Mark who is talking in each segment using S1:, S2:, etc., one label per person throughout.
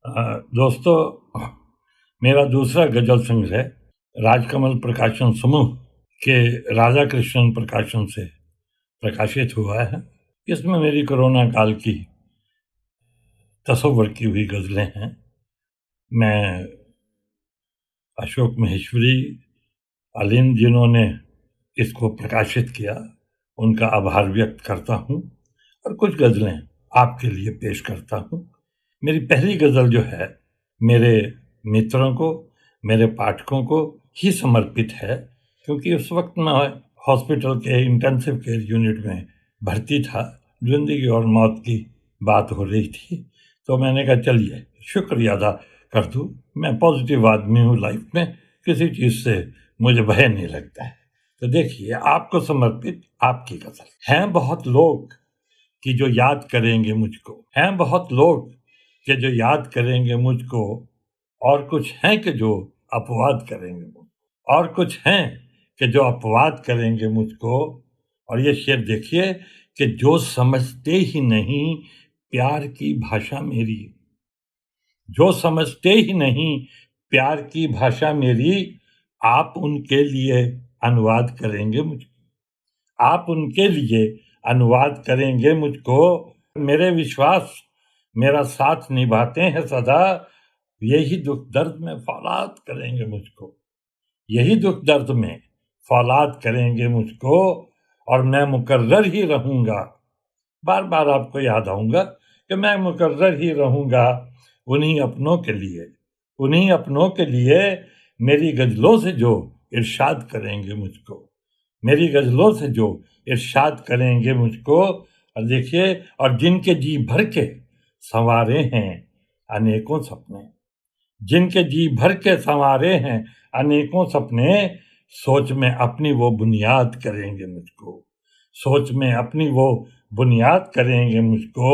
S1: दोस्तों, मेरा दूसरा गजल संग्रह राजकमल प्रकाशन समूह के राधा कृष्णन प्रकाशन से प्रकाशित हुआ है। इसमें मेरी कोरोना काल की तसव्वुर की हुई गजलें हैं। मैं अशोक महेश्वरी अलिन जिन्होंने इसको प्रकाशित किया, उनका आभार व्यक्त करता हूँ और कुछ गजलें आपके लिए पेश करता हूँ। मेरी पहली गजल जो है मेरे मित्रों को, मेरे पाठकों को ही समर्पित है, क्योंकि उस वक्त मैं हॉस्पिटल के इंटेंसिव केयर यूनिट में भर्ती था। जिंदगी और मौत की बात हो रही थी, तो मैंने कहा चलिए शुक्रिया अदा कर दूँ। मैं पॉजिटिव आदमी हूँ, लाइफ में किसी चीज़ से मुझे भय नहीं लगता है। तो देखिए, आपको समर्पित आपकी गजल। हैं बहुत लोग कि जो याद करेंगे मुझको, हैं बहुत लोग कि जो याद करेंगे मुझको, और कुछ हैं कि जो अपवाद करेंगे मुझको, और कुछ हैं कि जो अपवाद करेंगे मुझको। और ये शेर देखिए कि जो समझते ही नहीं प्यार की भाषा मेरी, जो समझते ही नहीं प्यार की भाषा मेरी, आप उनके लिए अनुवाद करेंगे मुझको, आप उनके लिए अनुवाद करेंगे मुझको। मेरे विश्वास मेरा साथ निभाते हैं सदा, यही दुख दर्द में फौलाद करेंगे मुझको, यही दुख दर्द में फौलाद करेंगे मुझको। और मैं मुकर्रर ही रहूंगा, बार बार आपको याद आऊंगा कि मैं मुकर्रर ही रहूंगा उन्हीं अपनों के लिए, उन्हीं अपनों के लिए। मेरी गजलों से जो इरशाद करेंगे मुझको, मेरी गजलों से जो इरशाद करेंगे मुझको। और देखिए, और जिनके जी भर के संवारे हैं अनेकों सपने, जिनके जी भर के संवारे हैं अनेकों सपने, सोच में अपनी वो बुनियाद करेंगे मुझको, सोच में अपनी वो बुनियाद करेंगे मुझको।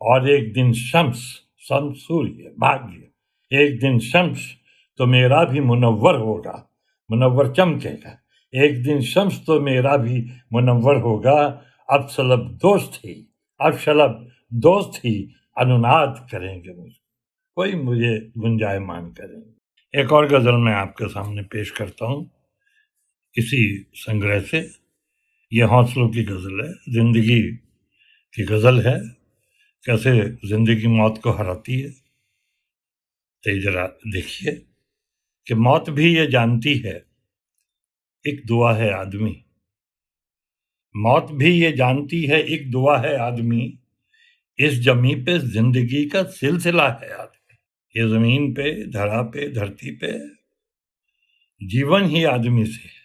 S1: और एक दिन शम्स, शम्स सूर्य भाग्य, एक दिन शम्स तो मेरा भी मुनव्वर होगा, मुनव्वर चमकेगा। एक दिन शम्स तो मेरा भी मुनव्वर होगा। अब शलब दोस्त ही, अब शलब दोस्त ही अनुनाद करेंगे मुझको, कोई मुझे गुंजायमान करेंगे। एक और गजल मैं आपके सामने पेश करता हूँ इसी संग्रह से। ये हौसलों की गजल है, जिंदगी की गजल है, कैसे जिंदगी मौत को हराती है। तो जरा देखिए कि मौत भी ये जानती है एक दुआ है आदमी, मौत भी ये जानती है एक दुआ है आदमी, इस जमी पे जिंदगी का सिलसिला है आदमी, ये जमीन पे, धरा पे, धरती पे जीवन ही आदमी से है,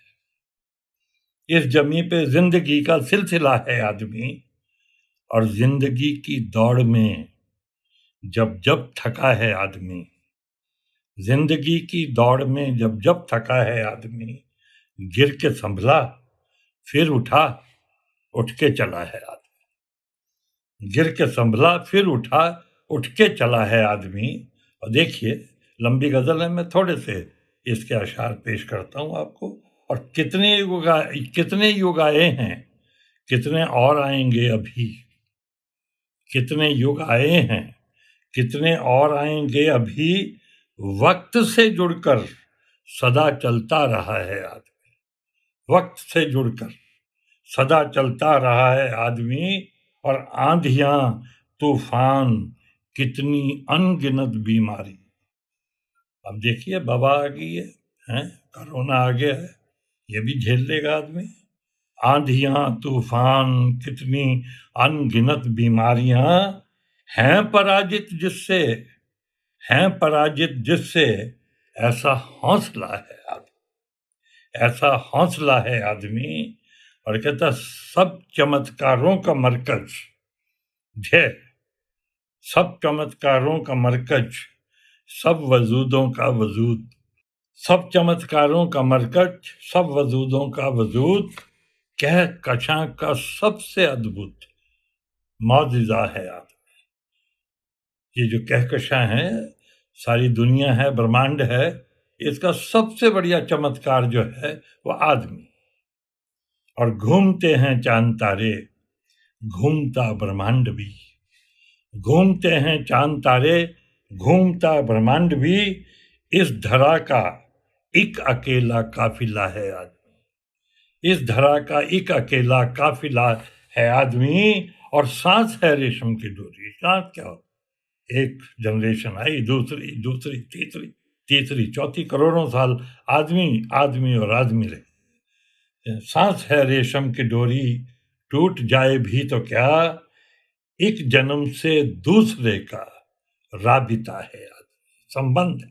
S1: इस जमी पे जिंदगी का सिलसिला है आदमी। और जिंदगी की दौड़ में जब जब थका है आदमी, जिंदगी की दौड़ में जब जब थका है आदमी, गिर के संभला फिर उठा, उठ के चला है आदमी, गिर के संभला फिर उठा, उठ के चला है आदमी। और देखिए, लंबी गजल है, मैं थोड़े से इसके अशार पेश करता हूँ आपको। और कितने युग आए हैं, कितने और आएंगे अभी, कितने युग आए हैं, कितने और आएंगे अभी, वक्त से जुड़कर सदा चलता रहा है आदमी, वक्त से जुड़कर सदा चलता रहा है आदमी। और आंधियां, तूफान, कितनी अनगिनत बीमारी। अब देखिए, वबा आ गई है, कोरोना आ गया है, ये भी झेल लेगा आदमी। आंधियां, तूफान, कितनी अनगिनत बीमारियां, हैं पराजित जिससे, हैं पराजित जिससे, ऐसा हौसला है आदमी, ऐसा हौसला है आदमी। और कहता सब चमत्कारों का मरकज जय, सब चमत्कारों का मरकज, सब वजूदों का वजूद, सब चमत्कारों का मरकज, सब वजूदों का वजूद, कह कशां का सबसे अद्भुत मौजिजा है आदमी। ये जो कहकशां है, सारी दुनिया है, ब्रह्मांड है, इसका सबसे बढ़िया चमत्कार जो है वो आदमी। और घूमते हैं चांद तारे, घूमता ब्रह्मांड भी, घूमते हैं चांद तारे, घूमता ब्रह्मांड भी इस धरा का एक अकेला काफिला है आदमी। इस धरा का एक अकेला काफिला है आदमी, और सांस है रेशम की डोरी। सांस क्या हो? एक जनरेशन आई, दूसरी दूसरी तीसरी तीसरी चौथी, करोड़ों साल आदमी आदमी और आदमी रहे। सांस है रेशम की डोरी, टूट जाए भी तो क्या, एक जन्म से दूसरे का राबिता है आदमी। संबंध है,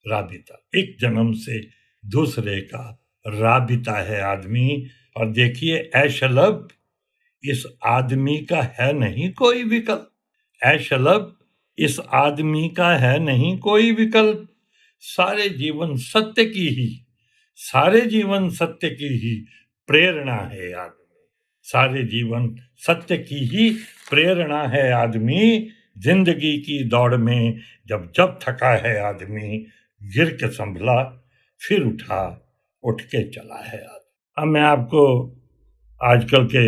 S1: राबिता, एक जन्म से दूसरे का राबिता है आदमी। और देखिए ऐशलब, इस आदमी का है नहीं कोई विकल्प। ऐशलब, इस आदमी का है नहीं कोई विकल्प। सारे जीवन सत्य की ही, सारे जीवन सत्य की ही प्रेरणा है आदमी। सारे जीवन सत्य की ही प्रेरणा है आदमी। जिंदगी की दौड़ में जब जब थका है आदमी, गिर के संभला फिर उठा, उठ के चला है आदमी। अब मैं आपको आजकल के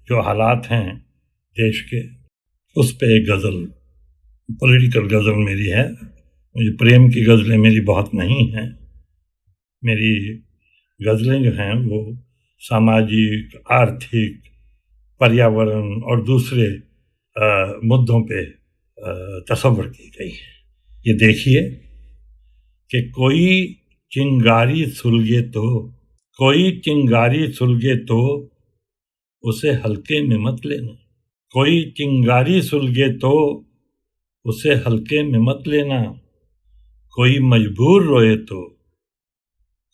S1: जो हालात हैं देश के, उस पे एक गजल, पॉलिटिकल गजल मेरी है। मुझे प्रेम की गजलें मेरी बहुत नहीं हैं। मेरी गजलें जो हैं वो सामाजिक, आर्थिक, पर्यावरण और दूसरे मुद्दों पे तसव्वुर की गई है। ये देखिए कि कोई चिंगारी सुलगे तो, कोई चिंगारी सुलगे तो उसे हल्के में मत लेना। कोई चिंगारी सुलगे तो उसे हल्के में मत लेना। कोई मजबूर रोए तो,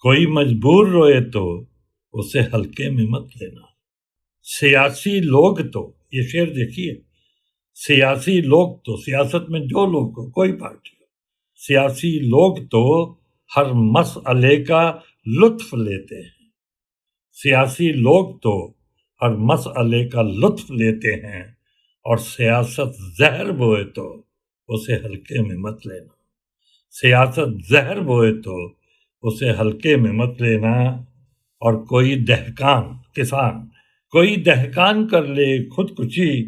S1: कोई मजबूर रोए तो उसे हल्के में मत लेना। सियासी लोग तो, ये शेर देखिए, सियासी लोग तो, सियासत में जो लोग हो, कोई पार्टी हो, सियासी लोग तो हर मसअले का लुत्फ लेते हैं। सियासी लोग तो हर मसअले का लुत्फ लेते हैं, और सियासत जहर बोए तो उसे हल्के में मत लेना। सियासत जहर बोए तो उसे हल्के में मत लेना। और कोई दहकान, किसान, कोई दहकान कर ले खुदकुशी,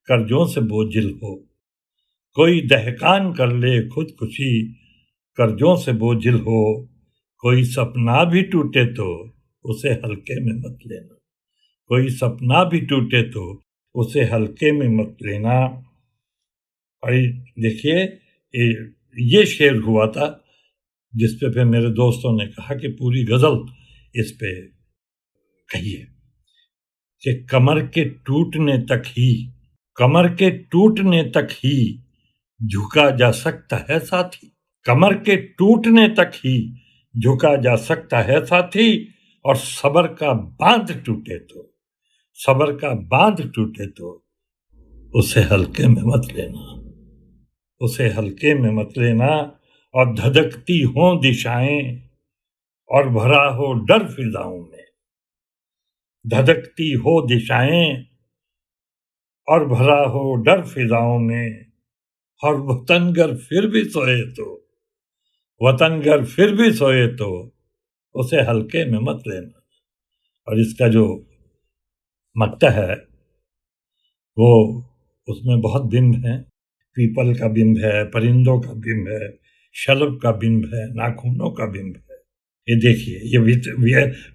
S1: कर्जों से बोझिल हो। कोई दहकान कर ले खुदकुशी, कर्जों से बोझिल हो। कोई सपना भी टूटे तो उसे हल्के में मत लेना। कोई सपना भी टूटे तो उसे हल्के में मत लेना। और देखिए ये शेर हुआ था जिस पे फिर मेरे दोस्तों ने कहा कि पूरी गजल इस पे कहिए कि कमर के टूटने तक ही, कमर के टूटने तक ही झुका जा सकता है साथी। कमर के टूटने तक ही झुका जा सकता है साथी। और सबर का बांध टूटे तो, सबर का बांध टूटे तो उसे हल्के में मत लेना। उसे हल्के में मत लेना। और धधकती हों दिशाएं और भरा हो डर फिजाओं में। धधकती हो दिशाएं और भरा हो डर फिजाओं में। और वतनगर फिर भी सोए तो, वतनगर फिर भी सोए तो उसे हल्के में मत लेना। और इसका जो मक्ता है वो, उसमें बहुत बिंब है। पीपल का बिंब है, परिंदों का बिंब है, शलभ का बिंब है, नाखूनों का बिंब है। ये देखिए, ये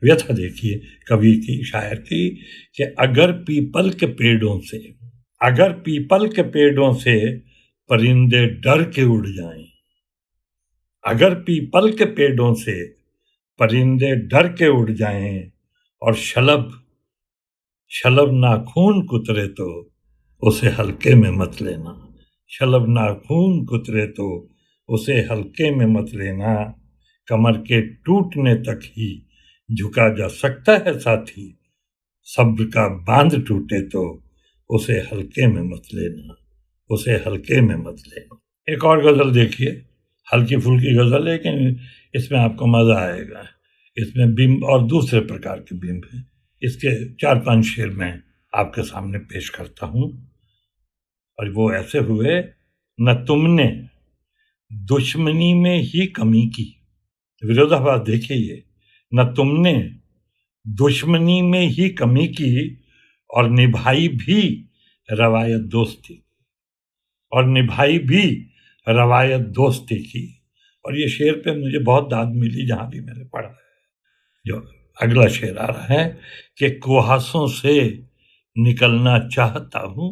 S1: व्यथा देखिए कवि की, शायर की, कि अगर पीपल के पेड़ों से, अगर पीपल के पेड़ों से परिंदे डर के उड़ जाएं, अगर पीपल के पेड़ों से परिंदे डर के उड़ जाएं, और शलभ शलभ नाखून कुतरे तो उसे हल्के में मत लेना। शलभ नाखून कुतरे तो उसे हल्के में मत लेना। कमर के टूटने तक ही झुका जा सकता है साथी। सब्र का बांध टूटे तो उसे हल्के में मत लेना। उसे हल्के में मत लेना। एक और गजल देखिए, हल्की फुल्की गजल, लेकिन इसमें आपको मजा आएगा। इसमें बिंब और दूसरे प्रकार के बिंब हैं। इसके 4-5 शेर मैं आपके सामने पेश करता हूं। और वो ऐसे हुए, न तुमने दुश्मनी में ही कमी की। विरोधाभास देखिए ये, न तुमने दुश्मनी में ही कमी की, और निभाई भी रवायत दोस्ती, और निभाई भी रवायत दोस्ती की। और ये शेर पे मुझे बहुत दाद मिली जहां भी मैंने पढ़ा है। जो अगला शेर आ रहा है कि कुहासों से निकलना चाहता हूं,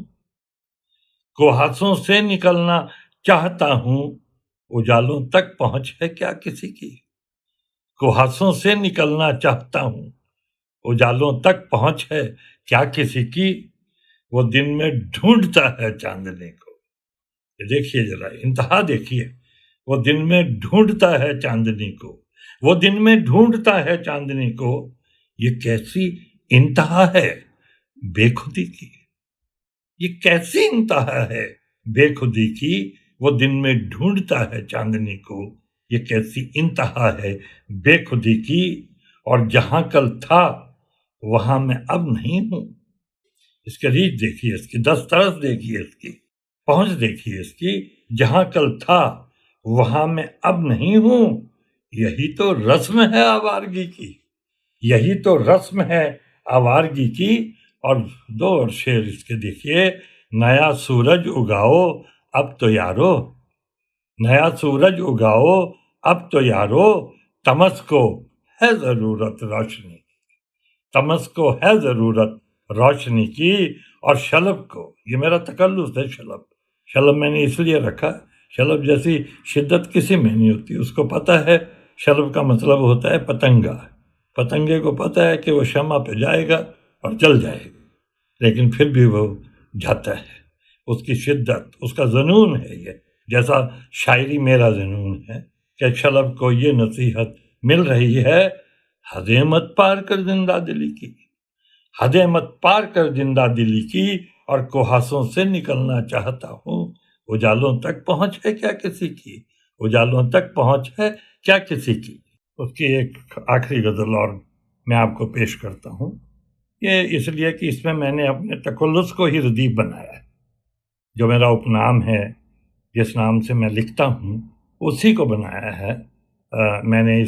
S1: कुहासों से निकलना चाहता हूं, उजालों तक पहुंच है क्या किसी की। कुहासों से निकलना चाहता हूं, उजालों तक पहुंच है क्या किसी की। वो दिन में ढूंढता है चांदनी को। ये देखिए जरा, इंतहा देखिए। वो दिन में ढूंढता है चांदनी को, वो दिन में ढूंढता है चांदनी को। ये कैसी इंतहा है बेखुदी की, ये कैसी इंतहा है बेखुदी की। वो दिन में ढूंढता है चांदनी को, ये कैसी इंतहा है बेखुदी की। और जहां कल था वहां मैं अब नहीं हूं। इसके रीच देखिए, इसकी दस्तरस देखिए, इसकी पहुंच देखिए इसकी। जहां कल था वहां मैं अब नहीं हूं। यही तो रस्म है आवारगी की, यही तो रस्म है आवारगी की। और दो और शेर इसके देखिए। नया सूरज उगाओ अब तो यारो, नया सूरज उगाओ अब तो यारो। तमस को है जरूरत रोशनी, तमस को है जरूरत रोशनी की। और शलब को, ये मेरा तकल्लुस है शलब, शलब मैंने इसलिए रखा, शलब जैसी शिद्दत किसी में नहीं होती। उसको पता है शलब का मतलब होता है पतंगा। पतंगे को पता है कि वो शमा पे जाएगा और जल जाएगा, लेकिन फिर भी वो जाता है। उसकी शिद्दत, उसका जुनून है ये। जैसा शायरी मेरा जुनून है कि शलब को ये नसीहत मिल रही है, हदें मत पार कर जिंदा दिली की, हदें मत पार कर जिंदा दिली की। और कुहासों से निकलना चाहता हूँ, उजालों तक पहुंच है क्या किसी की, उजालों तक पहुंच है क्या किसी की। उसकी एक आखिरी गजल और मैं आपको पेश करता हूँ। ये इसलिए कि इसमें मैंने अपने तकल्लुस को ही रदीफ बनाया है। जो मेरा उपनाम है, जिस नाम से मैं लिखता हूँ, उसी को बनाया है मैंने।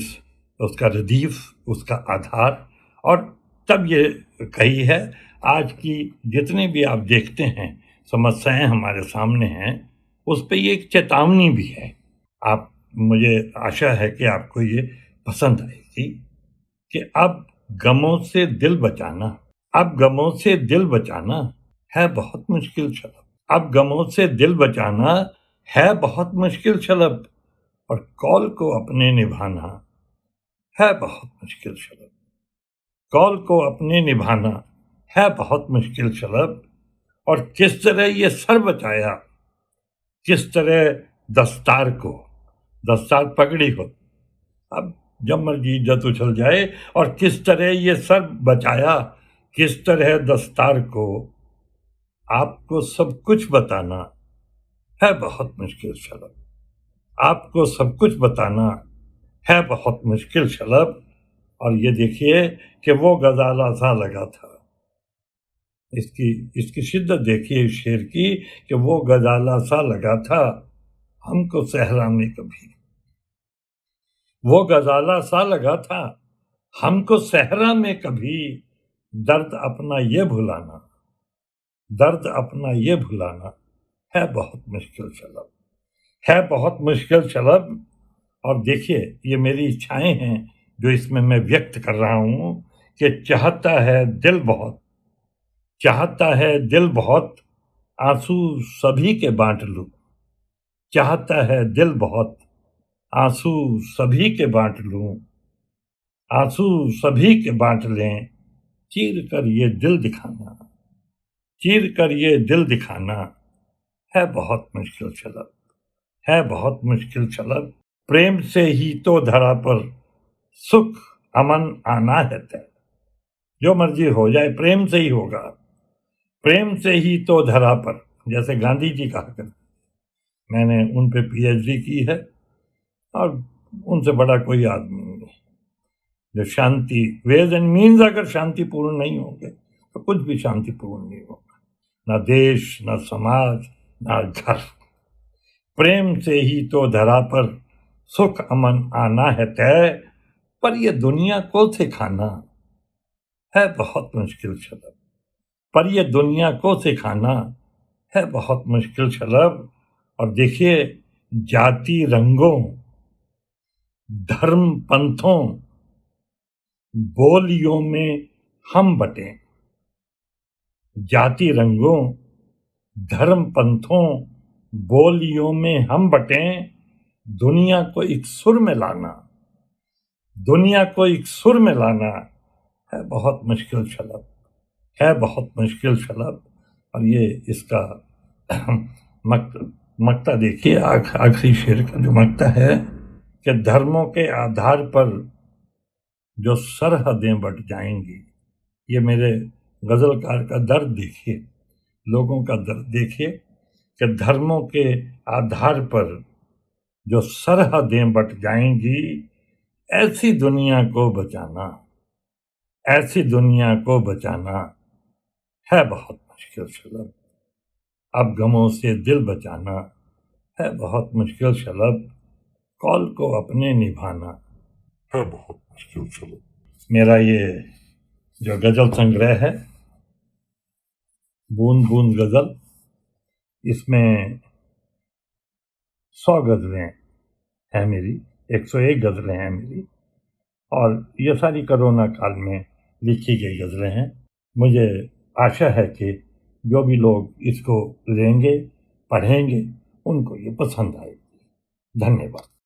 S1: उसका रदीफ, उसका आधार, और तब ये कही है। आज की जितनी भी आप देखते हैं समस्याएं हमारे सामने हैं, उस पे ये एक चेतावनी भी है। आप, मुझे आशा है कि आपको ये पसंद आएगी कि अब गमों से दिल बचाना, अब गमों से दिल बचाना है बहुत मुश्किल शलब, अब गमों से दिल बचाना है बहुत मुश्किल शलब। और कौल को अपने निभाना है बहुत मुश्किल शलब, कौल को अपने निभाना है बहुत मुश्किल शलब। और किस तरह ये सर बचाया, किस तरह दस्तार को, दस्तार पगड़ी हो, अब जब मर्जी इज्जत उछल जाए। और किस तरह ये सर बचाया, किस तरह दस्तार को, आपको सब कुछ बताना है बहुत मुश्किल शलब, आपको सब कुछ बताना है बहुत मुश्किल शलब। और ये देखिए कि वो गजाला सा लगा था, इसकी इसकी शिद्दत देखिए इस शेर की, कि वो गजाला सा लगा था हमको सहरा में कभी, वो गजाला सा लगा था हमको सहरा में कभी। दर्द अपना ये भुलाना, दर्द अपना ये भुलाना है बहुत मुश्किल शलब, है बहुत मुश्किल शलब। और देखिए ये मेरी इच्छाएं हैं जो इसमें मैं व्यक्त कर रहा हूं, कि चाहता है दिल बहुत, चाहता है दिल बहुत, आंसू सभी के बांट लूं, चाहता है दिल बहुत, आंसू सभी के बांट लूं, आंसू सभी के बांट लें, चीर कर ये दिल दिखाना, चीर कर ये दिल दिखाना है बहुत मुश्किल शलब, है बहुत मुश्किल शलब। प्रेम से ही तो धरा पर सुख अमन आना है तय, जो मर्जी हो जाए प्रेम से ही होगा, प्रेम से ही तो धरा पर, जैसे गांधी जी कहा करते। मैंने उन पे पीएचडी की है और उनसे बड़ा कोई आदमी नहीं है। जो शांति, वेज एंड मीन्स अगर शांतिपूर्ण नहीं होंगे तो कुछ भी शांतिपूर्ण नहीं होगा, ना देश, ना समाज, ना घर। प्रेम से ही तो धरा पर सुख अमन आना है तय, पर ये दुनिया को सिखाना है बहुत मुश्किल शलब, पर ये दुनिया को सिखाना है बहुत मुश्किल शलब। और देखिए जाति रंगों, धर्म पंथों, बोलियों में हम बटें। जाति रंगों, धर्म पंथों, बोलियों में हम बटें। दुनिया को एक सुर में लाना, दुनिया को एक सुर में लाना है बहुत मुश्किल शलब, है बहुत मुश्किल शलब। और ये इसका मक्ता देखिए, आखिरी शेर का जो मक्ता है कि धर्मों के आधार पर जो सरहदें बट जाएंगी। ये मेरे गजलकार का दर्द देखिए, लोगों का दर्द देखिए कि धर्मों के आधार पर जो सरहदें बट जाएंगी। ऐसी दुनिया को बचाना, ऐसी दुनिया को बचाना है बहुत मुश्किल शलब। अब गमों से दिल बचाना है बहुत मुश्किल शलब। कौल को अपने निभाना है बहुत मुश्किल शलब। मेरा ये जो गजल संग्रह है बूंद बूंद गजल, इसमें 100 गजलें हैं मेरी, 101 गजलें हैं मेरी, और ये सारी कोरोना काल में लिखी गई गजलें हैं। मुझे आशा है कि जो भी लोग इसको लेंगे, पढ़ेंगे, उनको ये पसंद आएगी। धन्यवाद।